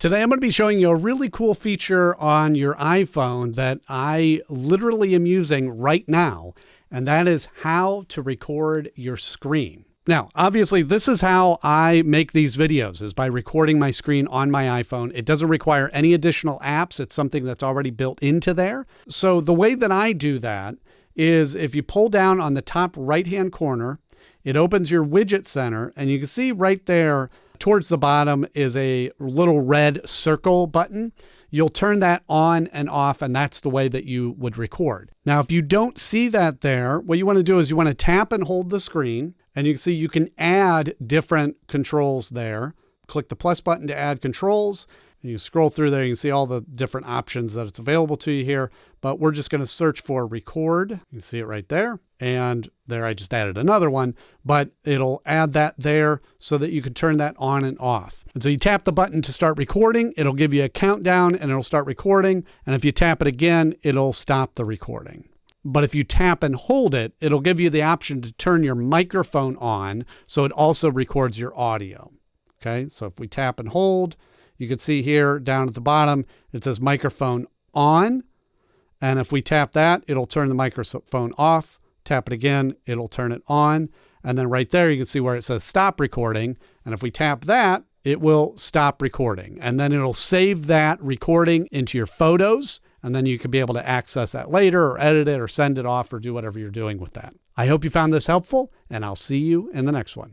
Today, I'm going to be showing you a really cool feature on your iPhone that I literally am using right now, and that is how to record your screen. Now, obviously, this is how I make these videos, is by recording my screen on my iPhone. It doesn't require any additional apps. It's something that's already built into there. So the way that I do that is if you pull down on the top right-hand corner, it opens your widget center, and you can see right there towards the bottom is a little red circle button. You'll turn that on and off, and that's the way that you would record. Now, if you don't see that there, what you want to do is you want to tap and hold the screen, and you can see you can add different controls there. Click the plus button to add controls. You scroll through there, you can see all the different options that it's available to you here, but we're just going to search for record. You can see it right there. And there I just added another one, but it'll add that there so that you can turn that on and off. And so you tap the button to start recording, it'll give you a countdown and it'll start recording. And if you tap it again, it'll stop the recording. But if you tap and hold it, it'll give you the option to turn your microphone on so it also records your audio. Okay, so if we tap and hold, you can see here down at the bottom, it says microphone on. And if we tap that, it'll turn the microphone off. Tap it again, it'll turn it on. And then right there, you can see where it says stop recording. And if we tap that, it will stop recording. And then it'll save that recording into your photos. And then you can be able to access that later or edit it or send it off or do whatever you're doing with that. I hope you found this helpful, and I'll see you in the next one.